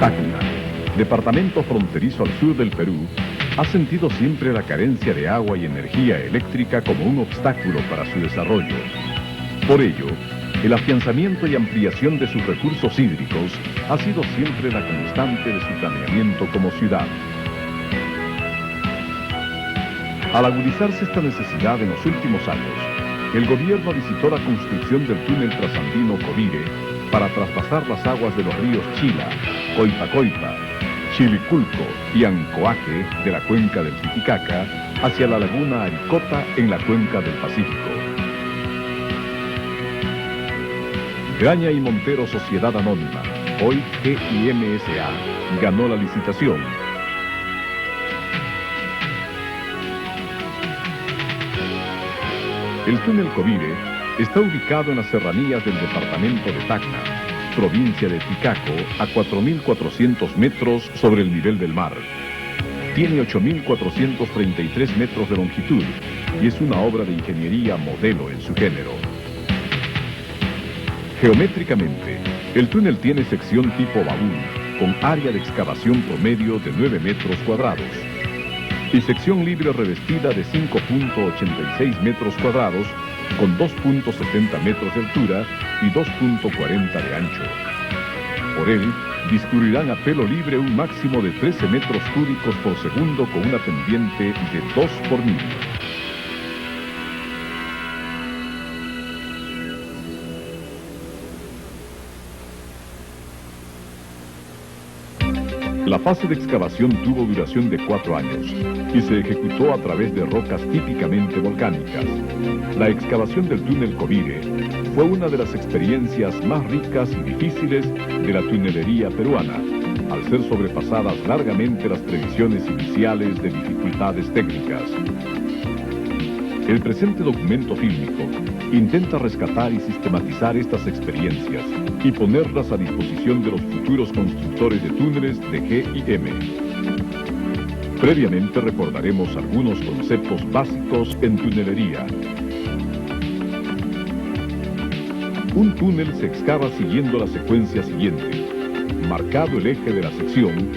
Tacna, departamento fronterizo al sur del Perú, ha sentido siempre la carencia de agua y energía eléctrica como un obstáculo para su desarrollo. Por ello, el afianzamiento y ampliación de sus recursos hídricos ha sido siempre la constante de su planeamiento como ciudad. Al agudizarse esta necesidad en los últimos años, el gobierno visitó la construcción del túnel trasandino Covire para traspasar las aguas de los ríos Chila, Coipacoipa, Chiliculco y Ancoaque de la cuenca del Titicaca hacia la laguna Aricota en la cuenca del Pacífico. Graña y Montero Sociedad Anónima, hoy GIMSA, ganó la licitación. El túnel Covire está ubicado en las serranías del departamento de Tacna, provincia de Ticaco, a 4.400 metros sobre el nivel del mar. Tiene 8.433 metros de longitud y es una obra de ingeniería modelo en su género. Geométricamente, el túnel tiene sección tipo baúl, con área de excavación promedio de 9 metros cuadrados, y sección libre revestida de 5.86 metros cuadrados, con 2.70 metros de altura y 2.40 de ancho. Por él, discurrirán a pelo libre un máximo de 13 metros cúbicos por segundo con una pendiente de 2 por mil. La fase de excavación tuvo duración de 4 años y se ejecutó a través de rocas típicamente volcánicas. La excavación del túnel Covire fue una de las experiencias más ricas y difíciles de la tunelería peruana, al ser sobrepasadas largamente las previsiones iniciales de dificultades técnicas. El presente documento fílmico intenta rescatar y sistematizar estas experiencias y ponerlas a disposición de los futuros constructores de túneles de GIM. Previamente recordaremos algunos conceptos básicos en tunelería. Un túnel se excava siguiendo la secuencia siguiente. Marcado el eje de la sección,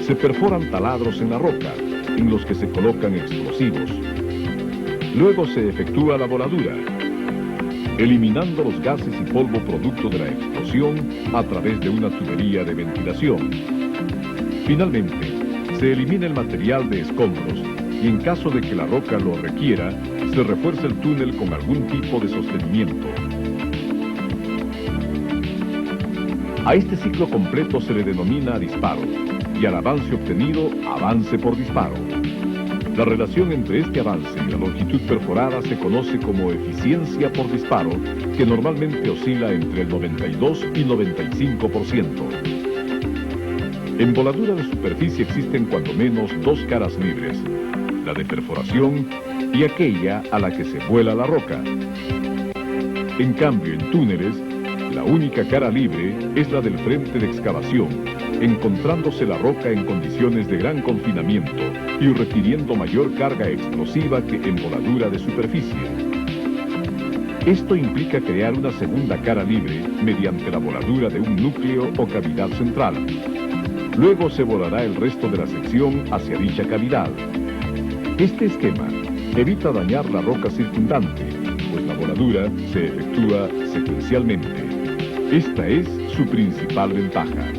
se perforan taladros en la roca, en los que se colocan explosivos. Luego se efectúa la voladura, eliminando los gases y polvo producto de la explosión a través de una tubería de ventilación. Finalmente, se elimina el material de escombros y en caso de que la roca lo requiera, se refuerza el túnel con algún tipo de sostenimiento. A este ciclo completo se le denomina disparo y al avance obtenido, avance por disparo. La relación entre este avance y la longitud perforada se conoce como eficiencia por disparo, que normalmente oscila entre el 92 y 95%. En voladura de superficie existen cuando menos 2 caras libres, la de perforación y aquella a la que se vuela la roca. En cambio, en túneles, la única cara libre es la del frente de excavación, encontrándose la roca en condiciones de gran confinamiento y requiriendo mayor carga explosiva que en voladura de superficie. Esto implica crear una segunda cara libre mediante la voladura de un núcleo o cavidad central. Luego se volará el resto de la sección hacia dicha cavidad. Este esquema evita dañar la roca circundante, pues la voladura se efectúa secuencialmente. Esta es su principal ventaja.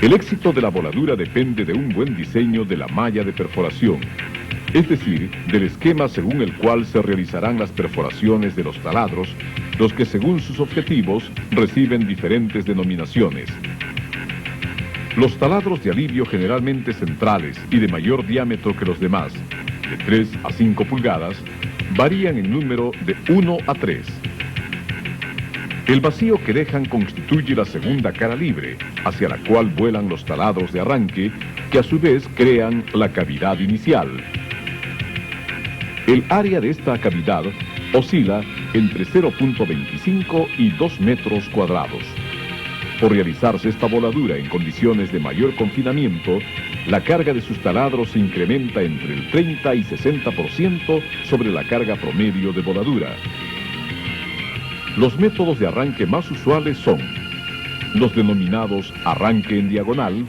El éxito de la voladura depende de un buen diseño de la malla de perforación, es decir, del esquema según el cual se realizarán las perforaciones de los taladros, los que según sus objetivos reciben diferentes denominaciones. Los taladros de alivio generalmente centrales y de mayor diámetro que los demás, de 3 a 5 pulgadas, varían en número de 1 a 3. El vacío que dejan constituye la segunda cara libre, hacia la cual vuelan los taladros de arranque, que a su vez crean la cavidad inicial. El área de esta cavidad oscila entre 0.25 y 2 metros cuadrados. Por realizarse esta voladura en condiciones de mayor confinamiento, la carga de sus taladros se incrementa entre el 30 y 60% sobre la carga promedio de voladura. Los métodos de arranque más usuales son los denominados arranque en diagonal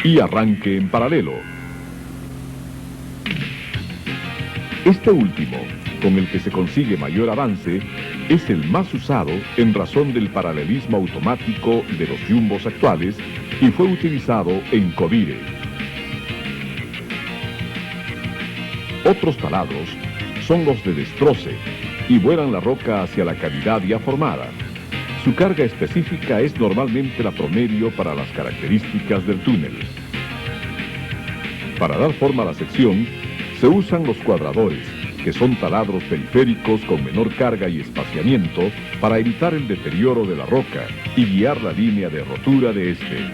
y arranque en paralelo. Este último, con el que se consigue mayor avance, es el más usado en razón del paralelismo automático de los jumbos actuales y fue utilizado en Covire. Otros taladros son los de destroce y vuelan la roca hacia la cavidad ya formada. Su carga específica es normalmente la promedio para las características del túnel. Para dar forma a la sección, se usan los cuadradores, que son taladros periféricos con menor carga y espaciamiento para evitar el deterioro de la roca y guiar la línea de rotura de este.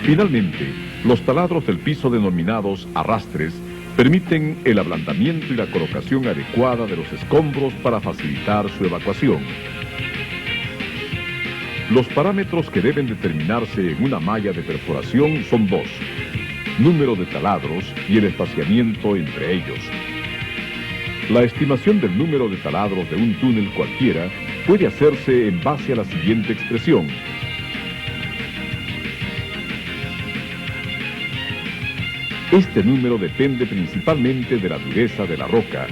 Finalmente, los taladros del piso denominados arrastres permiten el ablandamiento y la colocación adecuada de los escombros para facilitar su evacuación. Los parámetros que deben determinarse en una malla de perforación son dos: número de taladros y el espaciamiento entre ellos. La estimación del número de taladros de un túnel cualquiera puede hacerse en base a la siguiente expresión. Este número depende principalmente de la dureza de la roca,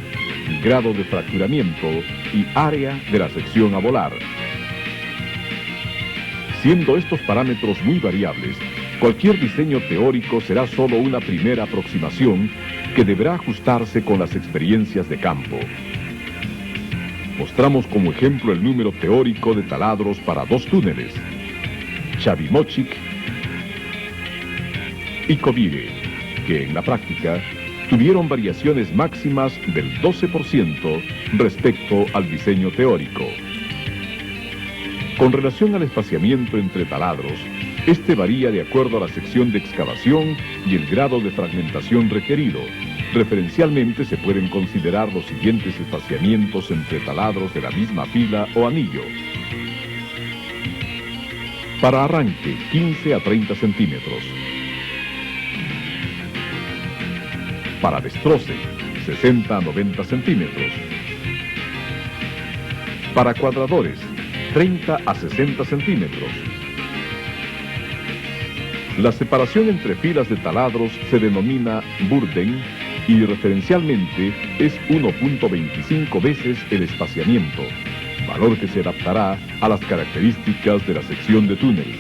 grado de fracturamiento y área de la sección a volar. Siendo estos parámetros muy variables, cualquier diseño teórico será solo una primera aproximación que deberá ajustarse con las experiencias de campo. Mostramos como ejemplo el número teórico de taladros para dos túneles, Chavimochic y Covire, que en la práctica tuvieron variaciones máximas del 12% respecto al diseño teórico. Con relación al espaciamiento entre taladros, este varía de acuerdo a la sección de excavación y el grado de fragmentación requerido. Referencialmente se pueden considerar los siguientes espaciamientos entre taladros de la misma fila o anillo. Para arranque, 15 a 30 centímetros. Para destroce, 60 a 90 centímetros. Para cuadradores, 30 a 60 centímetros. La separación entre filas de taladros se denomina burden y referencialmente es 1.25 veces el espaciamiento, valor que se adaptará a las características de la sección de túnel.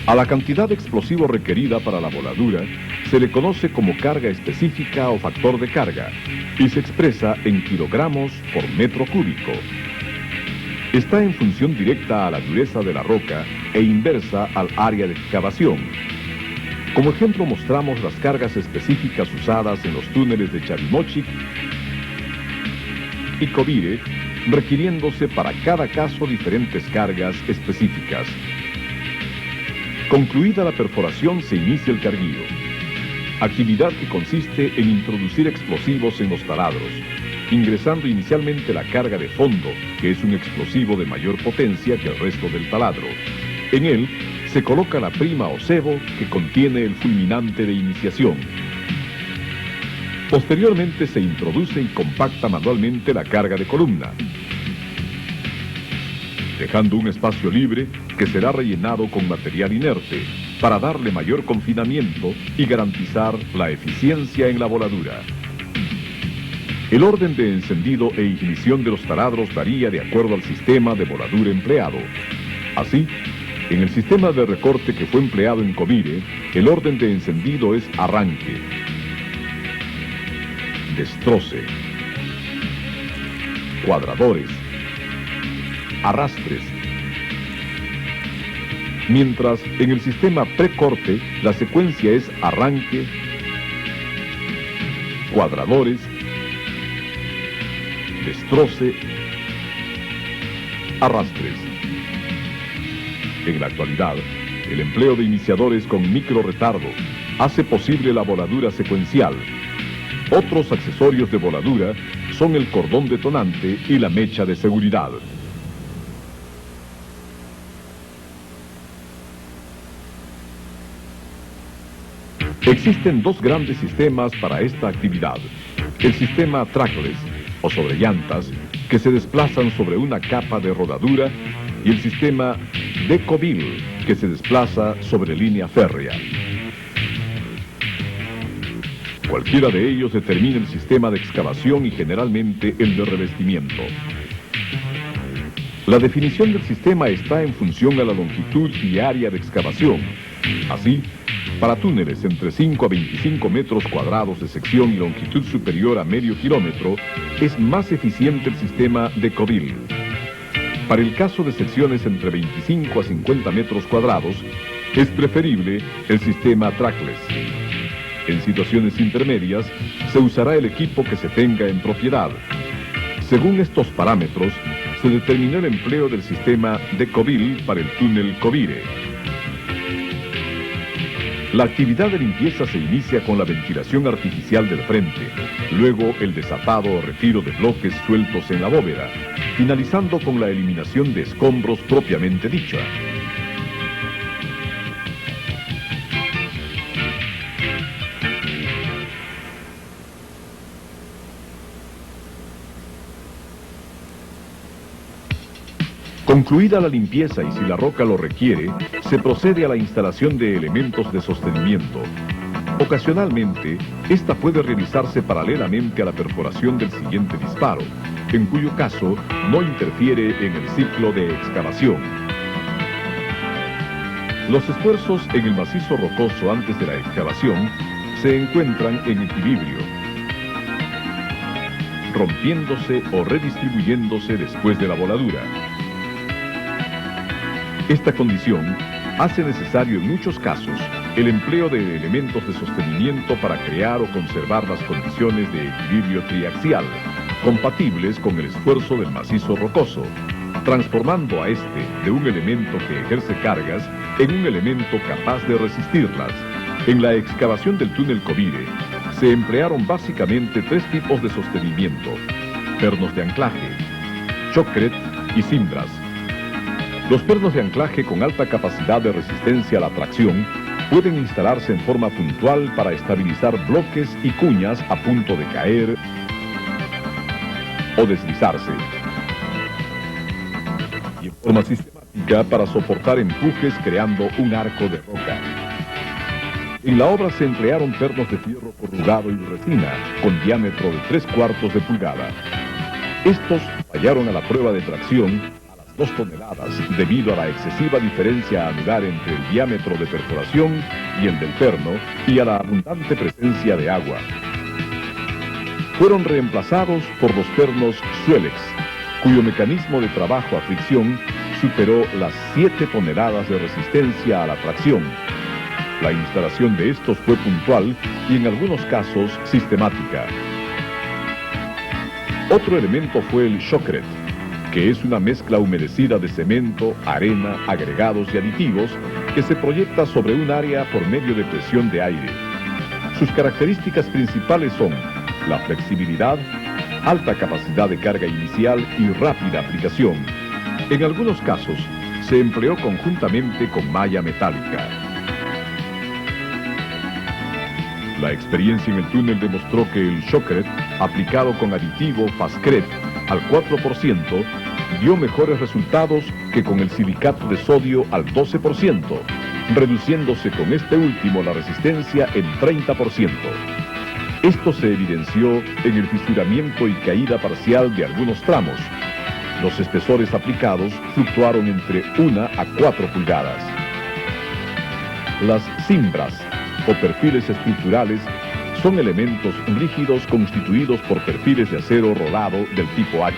A la cantidad de explosivo requerida para la voladura se le conoce como carga específica o factor de carga y se expresa en kilogramos por metro cúbico. Está en función directa a la dureza de la roca e inversa al área de excavación. Como ejemplo mostramos las cargas específicas usadas en los túneles de Chavimochic y Covire, requiriéndose para cada caso diferentes cargas específicas. Concluida la perforación se inicia el carguido, actividad que consiste en introducir explosivos en los taladros, ingresando inicialmente la carga de fondo, que es un explosivo de mayor potencia que el resto del taladro. En él se coloca la prima o cebo que contiene el fulminante de iniciación. Posteriormente se introduce y compacta manualmente la carga de columna, dejando un espacio libre que será rellenado con material inerte para darle mayor confinamiento y garantizar la eficiencia en la voladura. El orden de encendido e ignición de los taladros varía de acuerdo al sistema de voladura empleado. Así, en el sistema de recorte que fue empleado en Covire, el orden de encendido es arranque, destroce, cuadradores, arrastres. Mientras en el sistema precorte la secuencia es arranque, cuadradores, destroce, arrastres. En la actualidad, el empleo de iniciadores con micro retardo hace posible la voladura secuencial. Otros accesorios de voladura son el cordón detonante y la mecha de seguridad. Existen dos grandes sistemas para esta actividad. El sistema trackless, o sobre llantas, que se desplazan sobre una capa de rodadura, y el sistema Decoville, que se desplaza sobre línea férrea. Cualquiera de ellos determina el sistema de excavación y generalmente el de revestimiento. La definición del sistema está en función a la longitud y área de excavación. Así, para túneles entre 5 a 25 metros cuadrados de sección y longitud superior a medio kilómetro, es más eficiente el sistema Decoville. Para el caso de secciones entre 25 a 50 metros cuadrados, es preferible el sistema trackless. En situaciones intermedias, se usará el equipo que se tenga en propiedad. Según estos parámetros, se determinó el empleo del sistema Decoville para el túnel Covire. La actividad de limpieza se inicia con la ventilación artificial del frente, luego el desatado o retiro de bloques sueltos en la bóveda, finalizando con la eliminación de escombros propiamente dicha. Concluida la limpieza y si la roca lo requiere, se procede a la instalación de elementos de sostenimiento. Ocasionalmente, esta puede realizarse paralelamente a la perforación del siguiente disparo, en cuyo caso no interfiere en el ciclo de excavación. Los esfuerzos en el macizo rocoso antes de la excavación se encuentran en equilibrio, rompiéndose o redistribuyéndose después de la voladura. Esta condición hace necesario en muchos casos el empleo de elementos de sostenimiento para crear o conservar las condiciones de equilibrio triaxial, compatibles con el esfuerzo del macizo rocoso, transformando a este de un elemento que ejerce cargas en un elemento capaz de resistirlas. En la excavación del túnel Covire se emplearon básicamente tres tipos de sostenimiento: pernos de anclaje, shotcrete y cimbras. Los pernos de anclaje con alta capacidad de resistencia a la tracción pueden instalarse en forma puntual para estabilizar bloques y cuñas a punto de caer o deslizarse, y en forma sistemática para soportar empujes creando un arco de roca. En la obra se emplearon pernos de fierro corrugado y resina con diámetro de 3/4 de pulgada. Estos fallaron a la prueba de tracción 2 toneladas debido a la excesiva diferencia anular entre el diámetro de perforación y el del perno y a la abundante presencia de agua. Fueron reemplazados por los pernos Suelex, cuyo mecanismo de trabajo a fricción superó las 7 toneladas de resistencia a la tracción. La instalación de estos fue puntual y en algunos casos sistemática. Otro elemento fue el shotcrete, que es una mezcla humedecida de cemento, arena, agregados y aditivos que se proyecta sobre un área por medio de presión de aire. Sus características principales son la flexibilidad, alta capacidad de carga inicial y rápida aplicación. En algunos casos, se empleó conjuntamente con malla metálica. La experiencia en el túnel demostró que el shotcrete, aplicado con aditivo Fastcrete al 4%, dio mejores resultados que con el silicato de sodio al 12%, reduciéndose con este último la resistencia en 30%. Esto se evidenció en el fisuramiento y caída parcial de algunos tramos. Los espesores aplicados fluctuaron entre 1 a 4 pulgadas. Las cimbras, o perfiles estructurales, son elementos rígidos constituidos por perfiles de acero rolado del tipo H.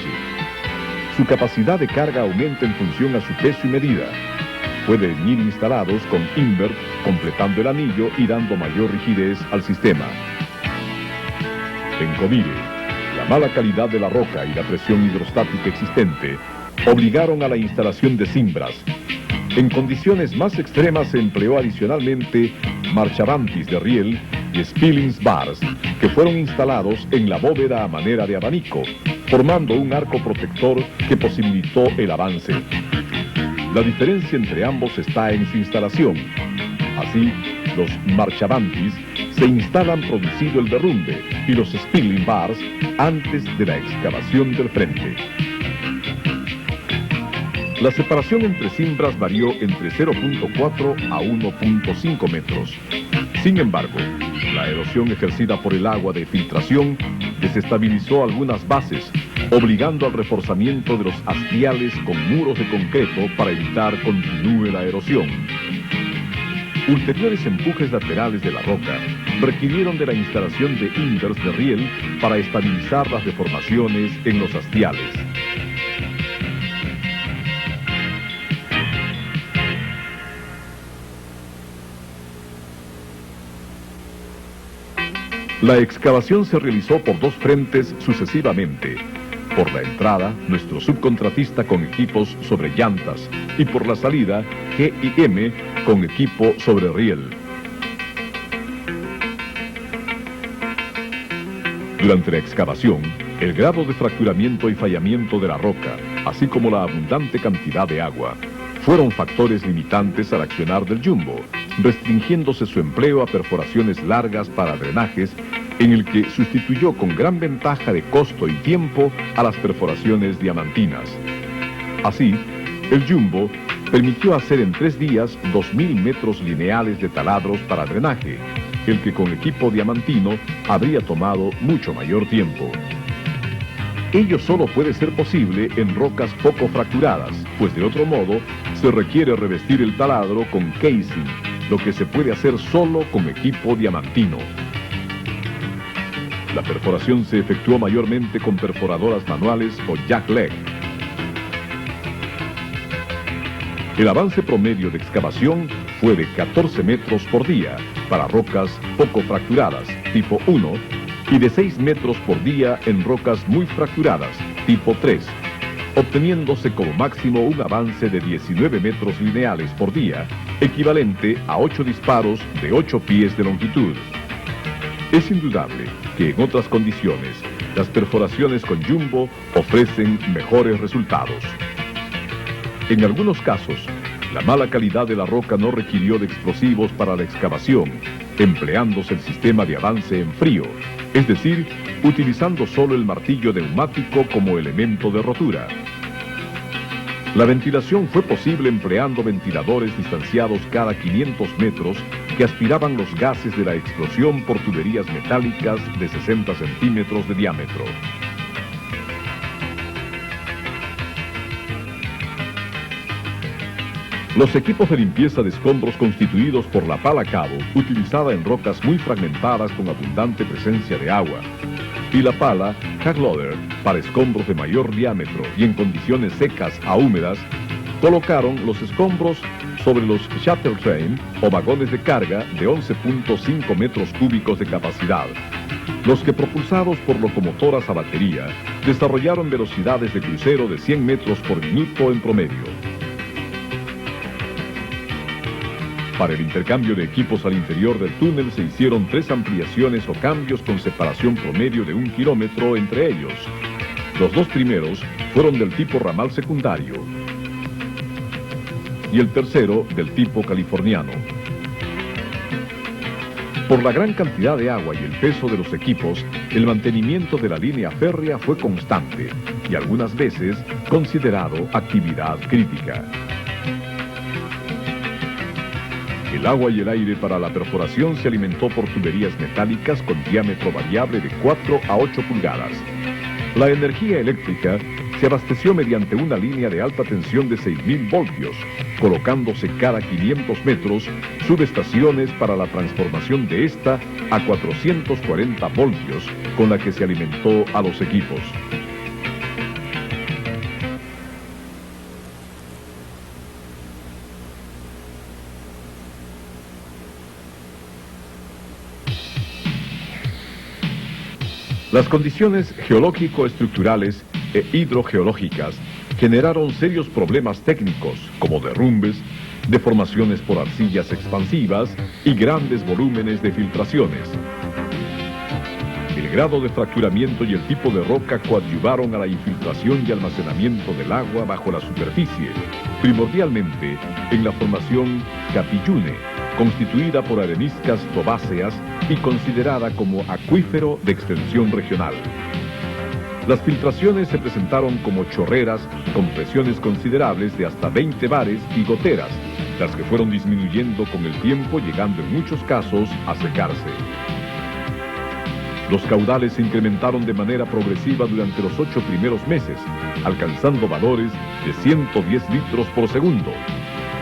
Su capacidad de carga aumenta en función a su peso y medida. Pueden ir instalados con invert, completando el anillo y dando mayor rigidez al sistema. En Covire, la mala calidad de la roca y la presión hidrostática existente obligaron a la instalación de cimbras. En condiciones más extremas se empleó adicionalmente marchabantis de riel y spillings bars, que fueron instalados en la bóveda a manera de abanico, formando un arco protector que posibilitó el avance. La diferencia entre ambos está en su instalación. Así, los marchabantis se instalan producido el derrumbe y los spilling bars antes de la excavación del frente. La separación entre cimbras varió entre 0.4 a 1.5 metros. Sin embargo, la erosión ejercida por el agua de filtración desestabilizó algunas bases, obligando al reforzamiento de los hastiales con muros de concreto para evitar continúe la erosión. Ulteriores empujes laterales de la roca requirieron de la instalación de invers de riel para estabilizar las deformaciones en los hastiales. La excavación se realizó por dos frentes sucesivamente. Por la entrada, nuestro subcontratista con equipos sobre llantas, y por la salida, G&M con equipo sobre riel. Durante la excavación, el grado de fracturamiento y fallamiento de la roca, así como la abundante cantidad de agua, fueron factores limitantes al accionar del jumbo, restringiéndose su empleo a perforaciones largas para drenajes, en el que sustituyó con gran ventaja de costo y tiempo a las perforaciones diamantinas. Así, el jumbo permitió hacer en 3 días 2.000 metros lineales de taladros para drenaje, el que con equipo diamantino habría tomado mucho mayor tiempo. Ello solo puede ser posible en rocas poco fracturadas, pues de otro modo se requiere revestir el taladro con casing, lo que se puede hacer solo con equipo diamantino. La perforación se efectuó mayormente con perforadoras manuales o jackleg. El avance promedio de excavación fue de 14 metros por día para rocas poco fracturadas, tipo 1, y de 6 metros por día en rocas muy fracturadas, tipo 3, obteniéndose como máximo un avance de 19 metros lineales por día, equivalente a 8 disparos de 8 pies de longitud. Es indudable que en otras condiciones, las perforaciones con jumbo ofrecen mejores resultados. En algunos casos, la mala calidad de la roca no requirió de explosivos para la excavación, empleándose el sistema de avance en frío, es decir, utilizando solo el martillo neumático como elemento de rotura. La ventilación fue posible empleando ventiladores distanciados cada 500 metros que aspiraban los gases de la explosión por tuberías metálicas de 60 centímetros de diámetro. Los equipos de limpieza de escombros constituidos por la pala cabo, utilizada en rocas muy fragmentadas con abundante presencia de agua, y la pala Hagloader para escombros de mayor diámetro y en condiciones secas a húmedas, colocaron los escombros sobre los shuttle train o vagones de carga de 11.5 metros cúbicos de capacidad, los que propulsados por locomotoras a batería desarrollaron velocidades de crucero de 100 metros por minuto en promedio. Para el intercambio de equipos al interior del túnel se hicieron 3 ampliaciones o cambios con separación promedio de 1 kilómetro entre ellos. Los 2 primeros fueron del tipo ramal secundario y el tercero del tipo californiano. Por la gran cantidad de agua y el peso de los equipos, el mantenimiento de la línea férrea fue constante y algunas veces considerado actividad crítica. El agua y el aire para la perforación se alimentó por tuberías metálicas con diámetro variable de 4 a 8 pulgadas. La energía eléctrica se abasteció mediante una línea de alta tensión de 6.000 voltios, colocándose cada 500 metros subestaciones para la transformación de esta a 440 voltios, con la que se alimentó a los equipos. Las condiciones geológico-estructurales e hidrogeológicas generaron serios problemas técnicos como derrumbes, deformaciones por arcillas expansivas y grandes volúmenes de filtraciones. El grado de fracturamiento y el tipo de roca coadyuvaron a la infiltración y almacenamiento del agua bajo la superficie, primordialmente en la formación Capillune, constituida por areniscas tobáceas y considerada como acuífero de extensión regional. Las filtraciones se presentaron como chorreras con presiones considerables de hasta 20 bares y goteras, las que fueron disminuyendo con el tiempo, llegando en muchos casos a secarse. Los caudales se incrementaron de manera progresiva durante los 8 primeros meses, alcanzando valores de 110 litros por segundo.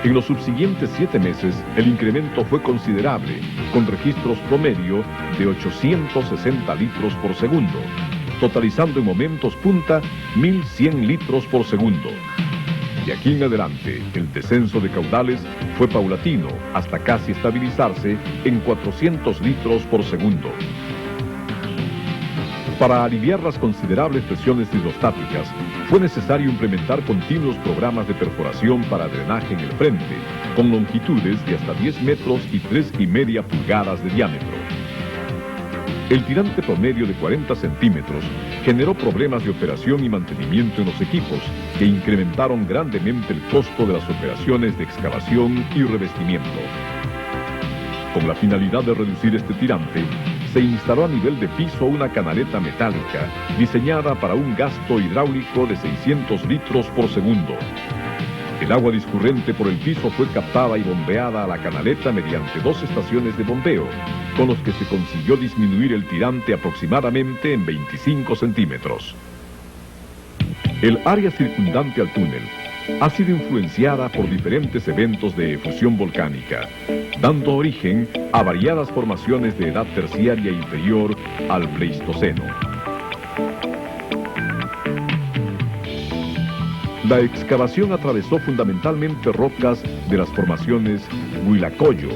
En los subsiguientes 7 meses, el incremento fue considerable, con registros promedio de 860 litros por segundo, totalizando en momentos punta 1.100 litros por segundo. De aquí en adelante, el descenso de caudales fue paulatino hasta casi estabilizarse en 400 litros por segundo. Para aliviar las considerables presiones hidrostáticas, fue necesario implementar continuos programas de perforación para drenaje en el frente, con longitudes de hasta 10 metros y 3,5 pulgadas de diámetro. El tirante promedio de 40 centímetros generó problemas de operación y mantenimiento en los equipos, que incrementaron grandemente el costo de las operaciones de excavación y revestimiento. Con la finalidad de reducir este tirante, se instaló a nivel de piso una canaleta metálica diseñada para un gasto hidráulico de 600 litros por segundo. El agua discurrente por el piso fue captada y bombeada a la canaleta mediante 2 estaciones de bombeo, con los que se consiguió disminuir el tirante aproximadamente en 25 centímetros. El área circundante al túnel ha sido influenciada por diferentes eventos de efusión volcánica, dando origen a variadas formaciones de edad terciaria inferior al Pleistoceno. La excavación atravesó fundamentalmente rocas de las formaciones Huilacoyo,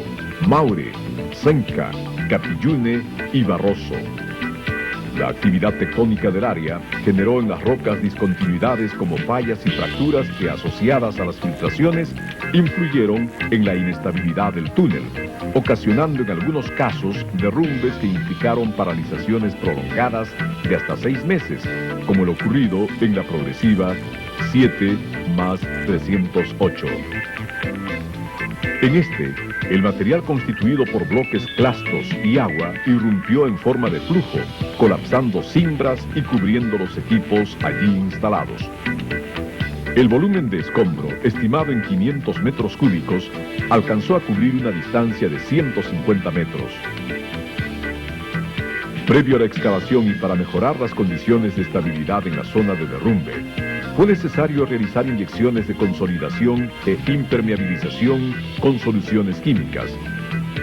Maure, Senca, Capillune y Barroso. La actividad tectónica del área generó en las rocas discontinuidades como fallas y fracturas que, asociadas a las filtraciones, influyeron en la inestabilidad del túnel, ocasionando en algunos casos derrumbes que implicaron paralizaciones prolongadas de hasta 6 meses, como lo ocurrido en la progresiva 7+308. En este, el material constituido por bloques clastos y agua irrumpió en forma de flujo, colapsando cimbras y cubriendo los equipos allí instalados. El volumen de escombro, estimado en 500 metros cúbicos, alcanzó a cubrir una distancia de 150 metros. Previo a la excavación y para mejorar las condiciones de estabilidad en la zona de derrumbe, fue necesario realizar inyecciones de consolidación e impermeabilización con soluciones químicas.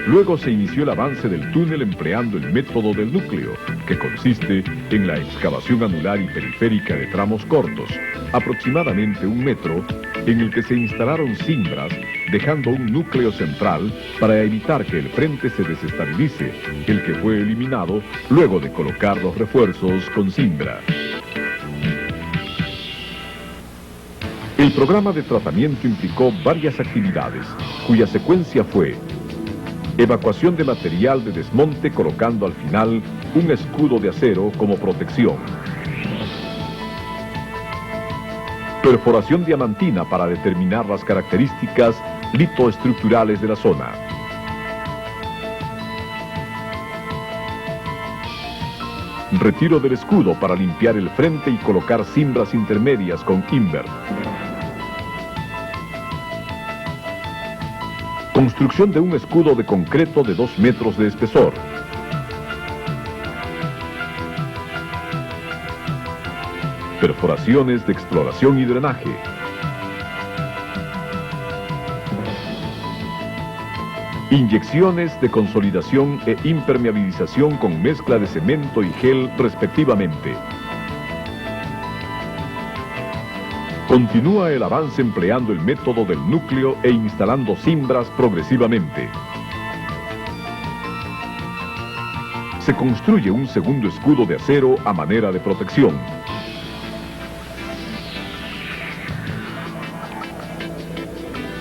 Luego se inició el avance del túnel empleando el método del núcleo, que consiste en la excavación anular y periférica de tramos cortos, aproximadamente 1 metro, en el que se instalaron cimbras, dejando un núcleo central para evitar que el frente se desestabilice, el que fue eliminado luego de colocar los refuerzos con cimbra. El programa de tratamiento implicó varias actividades, cuya secuencia fue: evacuación de material de desmonte colocando al final un escudo de acero como protección, perforación diamantina para determinar las características litoestructurales de la zona, retiro del escudo para limpiar el frente y colocar cimbras intermedias con invert, construcción de un escudo de concreto de 2 metros de espesor, perforaciones de exploración y drenaje, inyecciones de consolidación e impermeabilización con mezcla de cemento y gel respectivamente. Continúa el avance empleando el método del núcleo e instalando cimbras progresivamente. Se construye un segundo escudo de acero a manera de protección.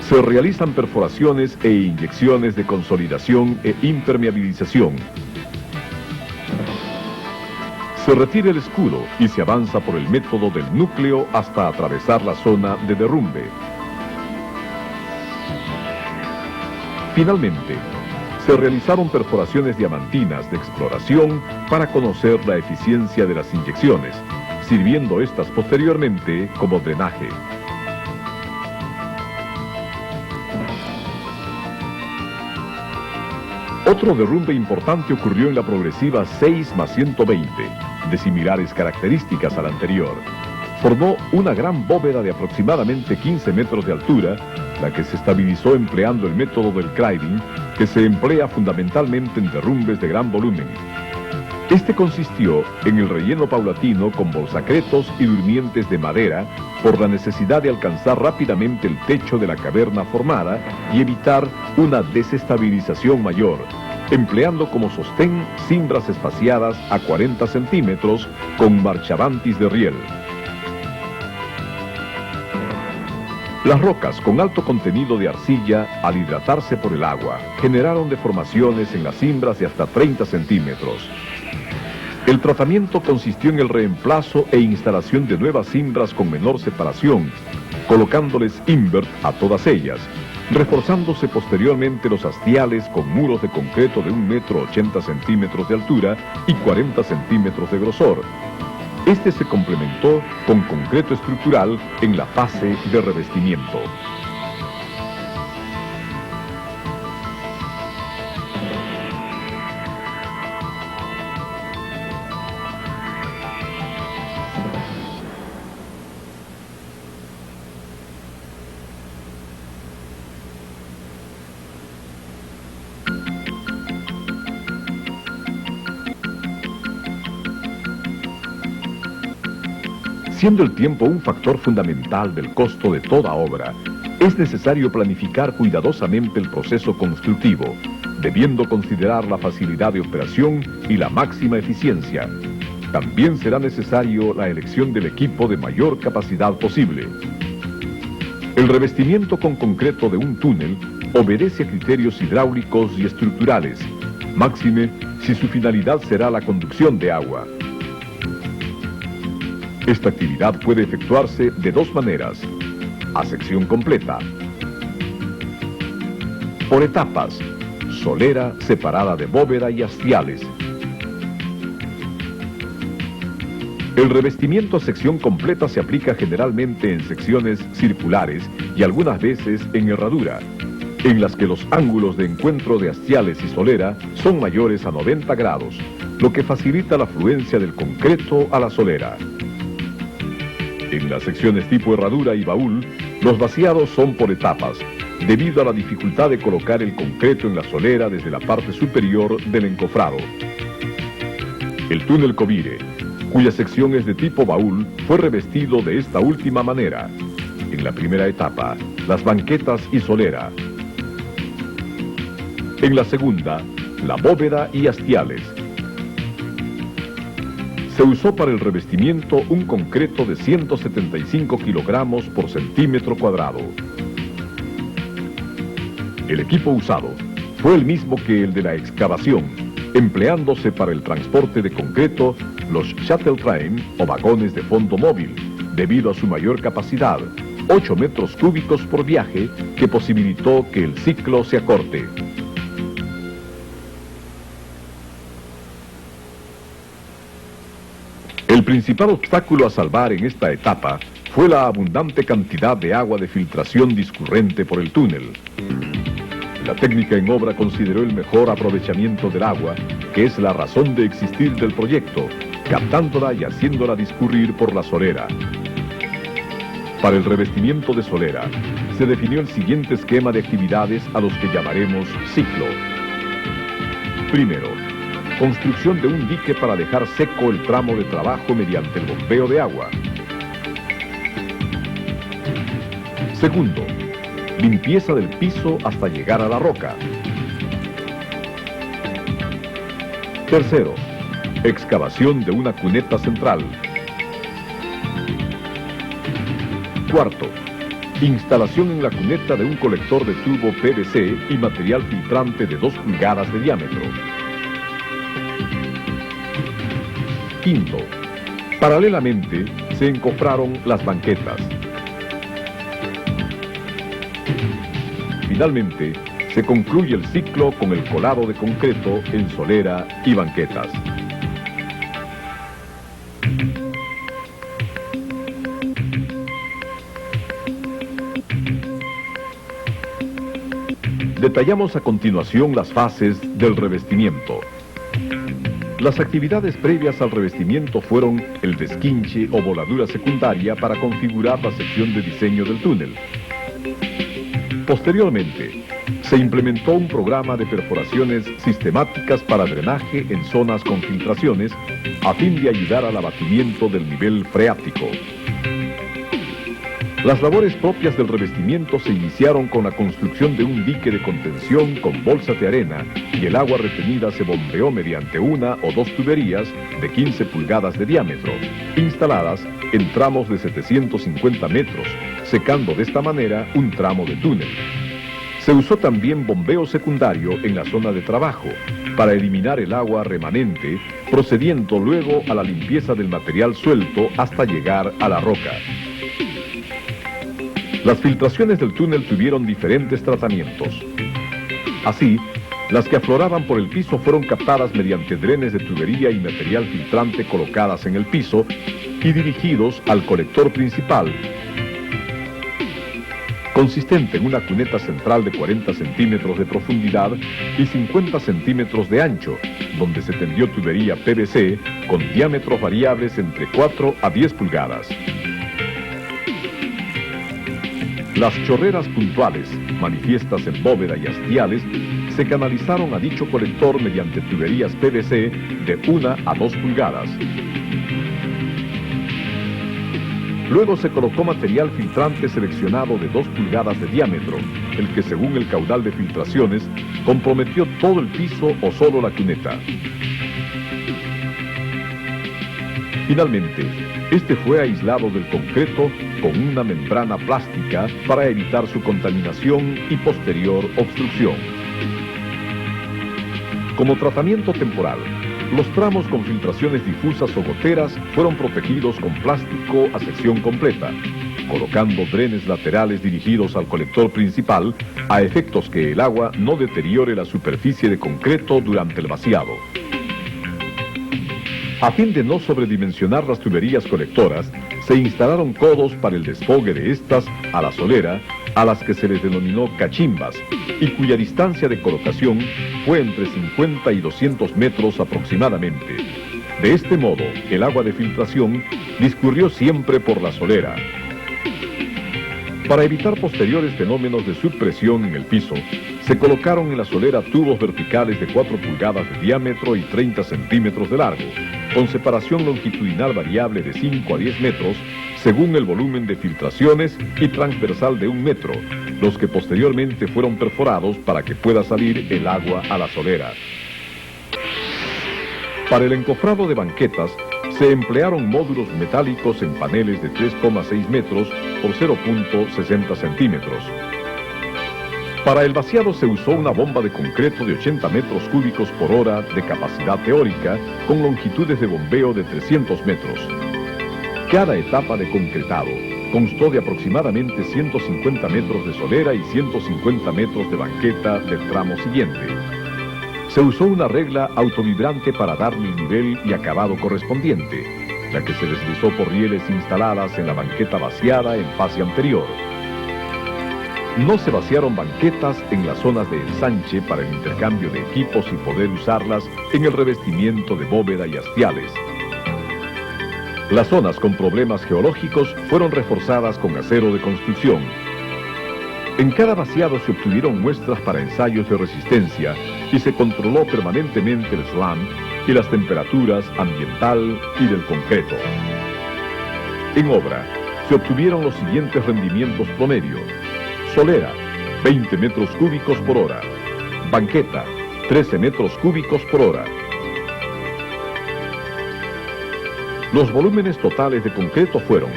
Se realizan perforaciones e inyecciones de consolidación e impermeabilización. Se retira el escudo y se avanza por el método del núcleo hasta atravesar la zona de derrumbe. Finalmente, se realizaron perforaciones diamantinas de exploración para conocer la eficiencia de las inyecciones, sirviendo estas posteriormente como drenaje. Otro derrumbe importante ocurrió en la progresiva 6+120, de similares características a la anterior. Formó una gran bóveda de aproximadamente 15 metros de altura, la que se estabilizó empleando el método del criding, que se emplea fundamentalmente en derrumbes de gran volumen. Este consistió en el relleno paulatino con bolsacretos y durmientes de madera por la necesidad de alcanzar rápidamente el techo de la caverna formada y evitar una desestabilización mayor, empleando como sostén cimbras espaciadas a 40 centímetros con marchabantis de riel. Las rocas con alto contenido de arcilla, al hidratarse por el agua, generaron deformaciones en las cimbras de hasta 30 centímetros. El tratamiento consistió en el reemplazo e instalación de nuevas cimbras con menor separación, colocándoles invert a todas ellas, reforzándose posteriormente los hastiales con muros de concreto de 1,80 m de altura y 40 centímetros de grosor. Este se complementó con concreto estructural en la fase de revestimiento. Siendo el tiempo un factor fundamental del costo de toda obra, es necesario planificar cuidadosamente el proceso constructivo, debiendo considerar la facilidad de operación y la máxima eficiencia. También será necesario la elección del equipo de mayor capacidad posible. El revestimiento con concreto de un túnel obedece a criterios hidráulicos y estructurales, máxime si su finalidad será la conducción de agua. Esta actividad puede efectuarse de dos maneras: a sección completa, por etapas, solera separada de bóveda y hastiales. El revestimiento a sección completa se aplica generalmente en secciones circulares y algunas veces en herradura, en las que los ángulos de encuentro de hastiales y solera son mayores a 90 grados, lo que facilita la fluencia del concreto a la solera. En las secciones tipo herradura y baúl, los vaciados son por etapas, debido a la dificultad de colocar el concreto en la solera desde la parte superior del encofrado. El túnel Covire, cuya sección es de tipo baúl, fue revestido de esta última manera. En la primera etapa, las banquetas y solera. En la segunda, la bóveda y hastiales. Se usó para el revestimiento un concreto de 175 kilogramos por centímetro cuadrado. El equipo usado fue el mismo que el de la excavación, empleándose para el transporte de concreto los shuttle train o vagones de fondo móvil, debido a su mayor capacidad, 8 metros cúbicos por viaje, que posibilitó que el ciclo se acorte. El principal obstáculo a salvar en esta etapa fue la abundante cantidad de agua de filtración discurrente por el túnel. La técnica en obra consideró el mejor aprovechamiento del agua, que es la razón de existir del proyecto, captándola y haciéndola discurrir por la solera. Para el revestimiento de solera, se definió el siguiente esquema de actividades a los que llamaremos ciclo. Primero, construcción de un dique para dejar seco el tramo de trabajo mediante el bombeo de agua. Segundo, limpieza del piso hasta llegar a la roca. Tercero, excavación de una cuneta central. Cuarto, instalación en la cuneta de un colector de tubo PVC y material filtrante de 2 pulgadas de diámetro. Quinto, paralelamente se encofraron las banquetas. Finalmente, se concluye el ciclo con el colado de concreto en solera y banquetas. Detallamos a continuación las fases del revestimiento. Las actividades previas al revestimiento fueron el desquinche o voladura secundaria para configurar la sección de diseño del túnel. Posteriormente, se implementó un programa de perforaciones sistemáticas para drenaje en zonas con filtraciones a fin de ayudar al abatimiento del nivel freático. Las labores propias del revestimiento se iniciaron con la construcción de un dique de contención con bolsas de arena y el agua retenida se bombeó mediante una o dos tuberías de 15 pulgadas de diámetro, instaladas en tramos de 750 metros, secando de esta manera un tramo de túnel. Se usó también bombeo secundario en la zona de trabajo para eliminar el agua remanente, procediendo luego a la limpieza del material suelto hasta llegar a la roca. Las filtraciones del túnel tuvieron diferentes tratamientos. Así, las que afloraban por el piso fueron captadas mediante drenes de tubería y material filtrante colocadas en el piso y dirigidos al colector principal, consistente en una cuneta central de 40 centímetros de profundidad y 50 centímetros de ancho, donde se tendió tubería PVC con diámetros variables entre 4 a 10 pulgadas. Las chorreras puntuales, manifiestas en bóveda y hastiales, se canalizaron a dicho colector mediante tuberías PVC de 1 a 2 pulgadas. Luego se colocó material filtrante seleccionado de 2 pulgadas de diámetro, el que según el caudal de filtraciones comprometió todo el piso o solo la cuneta. Finalmente, este fue aislado del concreto con una membrana plástica para evitar su contaminación y posterior obstrucción. Como tratamiento temporal, los tramos con filtraciones difusas o goteras fueron protegidos con plástico a sección completa, colocando drenes laterales dirigidos al colector principal a efectos que el agua no deteriore la superficie de concreto durante el vaciado. A fin de no sobredimensionar las tuberías colectoras, se instalaron codos para el desfogue de estas a la solera, a las que se les denominó cachimbas, y cuya distancia de colocación fue entre 50 y 200 metros aproximadamente. De este modo, el agua de filtración discurrió siempre por la solera. Para evitar posteriores fenómenos de subpresión en el piso, se colocaron en la solera tubos verticales de 4 pulgadas de diámetro y 30 centímetros de largo, con separación longitudinal variable de 5 a 10 metros, según el volumen de filtraciones, y transversal de 1 metro, los que posteriormente fueron perforados para que pueda salir el agua a la solera. Para el encofrado de banquetas, se emplearon módulos metálicos en paneles de 3,6 metros por 0,60 centímetros. Para el vaciado se usó una bomba de concreto de 80 metros cúbicos por hora de capacidad teórica con longitudes de bombeo de 300 metros. Cada etapa de concretado constó de aproximadamente 150 metros de solera y 150 metros de banqueta del tramo siguiente. Se usó una regla autovibrante para darle el nivel y acabado correspondiente, la que se deslizó por rieles instaladas en la banqueta vaciada en fase anterior. No se vaciaron banquetas en las zonas de ensanche para el intercambio de equipos y poder usarlas en el revestimiento de bóveda y hastiales. Las zonas con problemas geológicos fueron reforzadas con acero de construcción. En cada vaciado se obtuvieron muestras para ensayos de resistencia y se controló permanentemente el slam y las temperaturas ambiental y del concreto. En obra, se obtuvieron los siguientes rendimientos promedio. Solera, 20 metros cúbicos por hora. Banqueta, 13 metros cúbicos por hora. Los volúmenes totales de concreto fueron: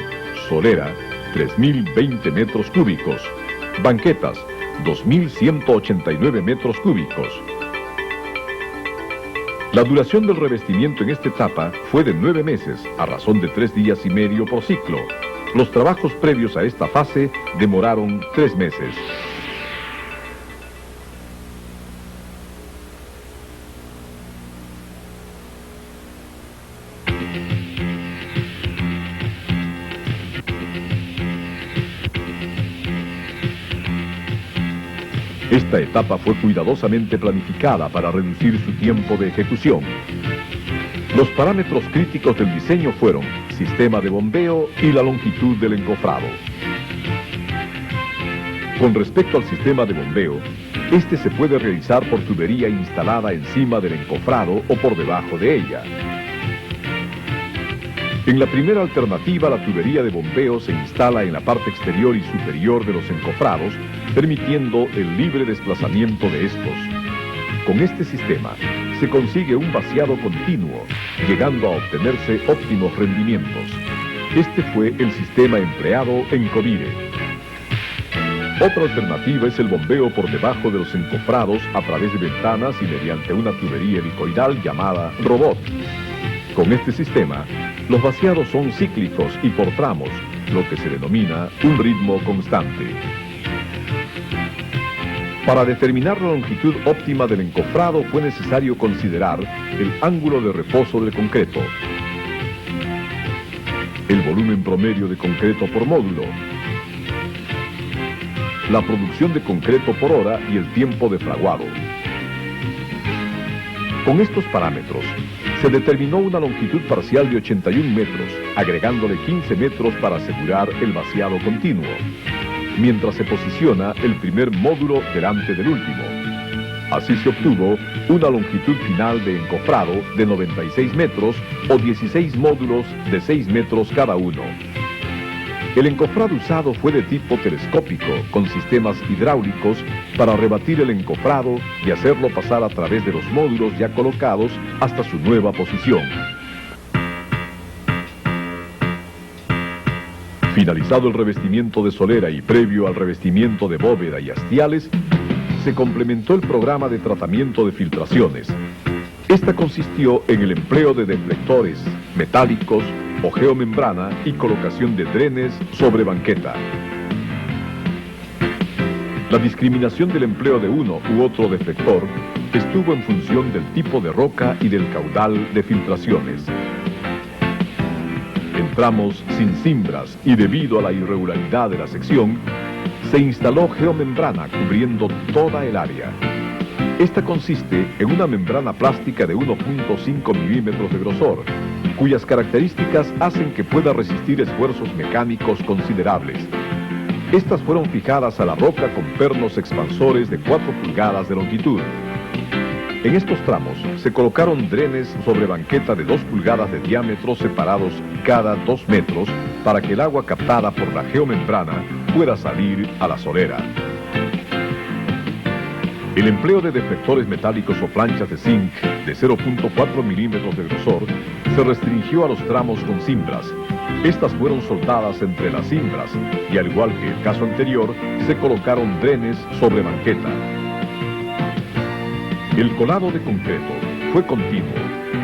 solera, 3.020 metros cúbicos. Banquetas, 2.189 metros cúbicos. La duración del revestimiento en esta etapa fue de 9 meses, a razón de 3 días y medio por ciclo. Los trabajos previos a esta fase demoraron 3 meses. Esta etapa fue cuidadosamente planificada para reducir su tiempo de ejecución. Los parámetros críticos del diseño fueron sistema de bombeo y la longitud del encofrado. Con respecto al sistema de bombeo, este se puede realizar por tubería instalada encima del encofrado o por debajo de ella. En la primera alternativa, la tubería de bombeo se instala en la parte exterior y superior de los encofrados, permitiendo el libre desplazamiento de estos. Con este sistema, se consigue un vaciado continuo, llegando a obtenerse óptimos rendimientos. Este fue el sistema empleado en Codire. Otra alternativa es el bombeo por debajo de los encofrados a través de ventanas y mediante una tubería helicoidal llamada robot. Con este sistema, los vaciados son cíclicos y por tramos, lo que se denomina un ritmo constante. Para determinar la longitud óptima del encofrado fue necesario considerar el ángulo de reposo del concreto, el volumen promedio de concreto por módulo, la producción de concreto por hora y el tiempo de fraguado. Con estos parámetros, se determinó una longitud parcial de 81 metros, agregándole 15 metros para asegurar el vaciado continuo, mientras se posiciona el primer módulo delante del último. Así se obtuvo una longitud final de encofrado de 96 metros o 16 módulos de 6 metros cada uno. El encofrado usado fue de tipo telescópico, con sistemas hidráulicos para rebatir el encofrado y hacerlo pasar a través de los módulos ya colocados hasta su nueva posición. Finalizado el revestimiento de solera y previo al revestimiento de bóveda y hastiales, se complementó el programa de tratamiento de filtraciones. Esta consistió en el empleo de deflectores metálicos o geomembrana y colocación de drenes sobre banqueta. La discriminación del empleo de uno u otro deflector estuvo en función del tipo de roca y del caudal de filtraciones. En tramos sin cimbras y debido a la irregularidad de la sección, se instaló geomembrana cubriendo toda el área. Esta consiste en una membrana plástica de 1.5 milímetros de grosor, cuyas características hacen que pueda resistir esfuerzos mecánicos considerables. Estas fueron fijadas a la roca con pernos expansores de 4 pulgadas de longitud. En estos tramos se colocaron drenes sobre banqueta de 2 pulgadas de diámetro separados cada 2 metros para que el agua captada por la geomembrana pueda salir a la solera. El empleo de deflectores metálicos o planchas de zinc de 0.4 milímetros de grosor se restringió a los tramos con cimbras. Estas fueron soldadas entre las cimbras y, al igual que el caso anterior, se colocaron drenes sobre banqueta. El colado de concreto fue continuo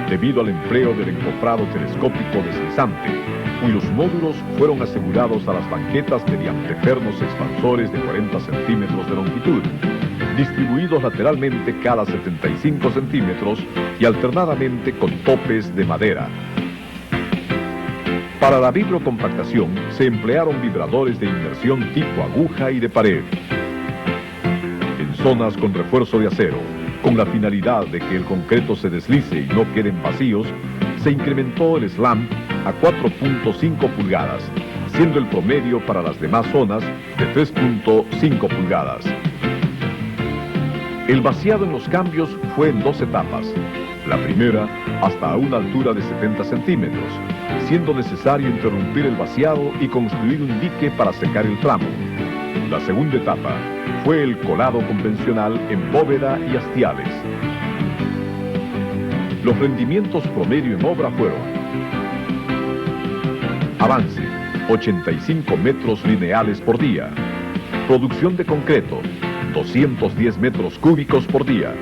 debido al empleo del encofrado telescópico deslizante, cuyos módulos fueron asegurados a las banquetas mediante pernos expansores de 40 centímetros de longitud, distribuidos lateralmente cada 75 centímetros y alternadamente con topes de madera. Para la vibrocompactación se emplearon vibradores de inmersión tipo aguja y de pared. En zonas con refuerzo de acero, con la finalidad de que el concreto se deslice y no queden vacíos, se incrementó el slam a 4.5 pulgadas, siendo el promedio para las demás zonas de 3.5 pulgadas. El vaciado en los cambios fue en 2 etapas. La primera, hasta a una altura de 70 centímetros, siendo necesario interrumpir el vaciado y construir un dique para secar el tramo. La segunda etapa fue el colado convencional en bóveda y hastiales. Los rendimientos promedio en obra fueron: avance, 85 metros lineales por día. Producción de concreto, 210 metros cúbicos por día.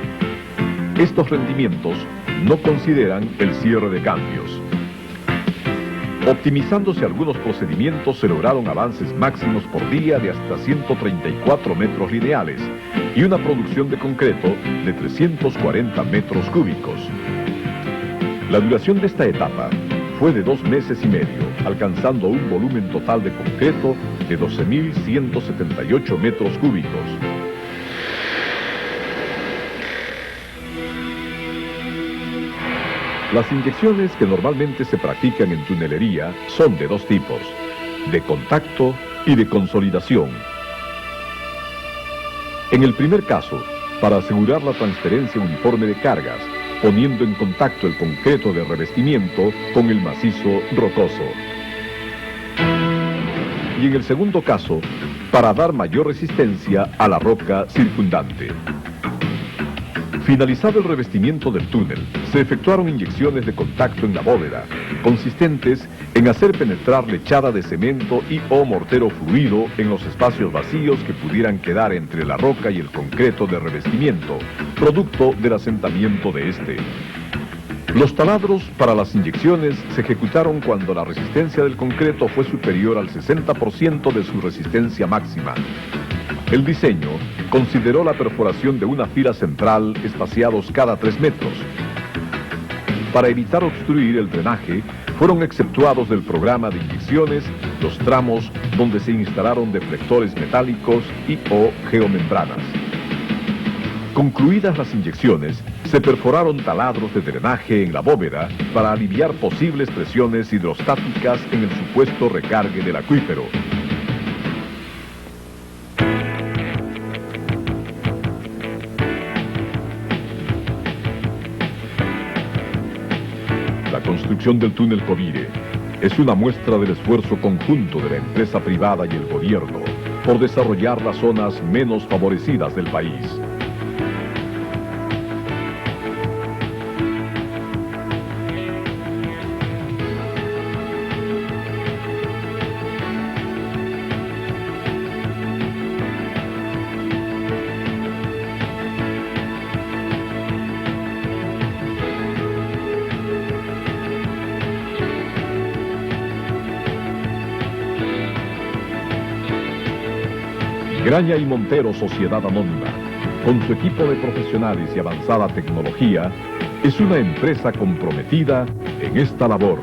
Estos rendimientos no consideran el cierre de cambios. Optimizándose algunos procedimientos, se lograron avances máximos por día de hasta 134 metros lineales y una producción de concreto de 340 metros cúbicos. La duración de esta etapa fue de 2 meses y medio, alcanzando un volumen total de concreto de 12.178 metros cúbicos. Las inyecciones que normalmente se practican en tunelería son de dos tipos, de contacto y de consolidación. En el primer caso, para asegurar la transferencia uniforme de cargas, poniendo en contacto el concreto de revestimiento con el macizo rocoso. Y en el segundo caso, para dar mayor resistencia a la roca circundante. Finalizado el revestimiento del túnel, se efectuaron inyecciones de contacto en la bóveda, consistentes en hacer penetrar lechada de cemento y o mortero fluido en los espacios vacíos que pudieran quedar entre la roca y el concreto de revestimiento, producto del asentamiento de este. Los taladros para las inyecciones se ejecutaron cuando la resistencia del concreto fue superior al 60% de su resistencia máxima. El diseño consideró la perforación de una fila central espaciados cada 3 metros. Para evitar obstruir el drenaje, fueron exceptuados del programa de inyecciones los tramos donde se instalaron deflectores metálicos y o geomembranas. Concluidas las inyecciones, se perforaron taladros de drenaje en la bóveda para aliviar posibles presiones hidrostáticas en el supuesto recargue del acuífero. La construcción del túnel Covire es una muestra del esfuerzo conjunto de la empresa privada y el gobierno por desarrollar las zonas menos favorecidas del país. Graña y Montero Sociedad Anónima, con su equipo de profesionales y avanzada tecnología, es una empresa comprometida en esta labor.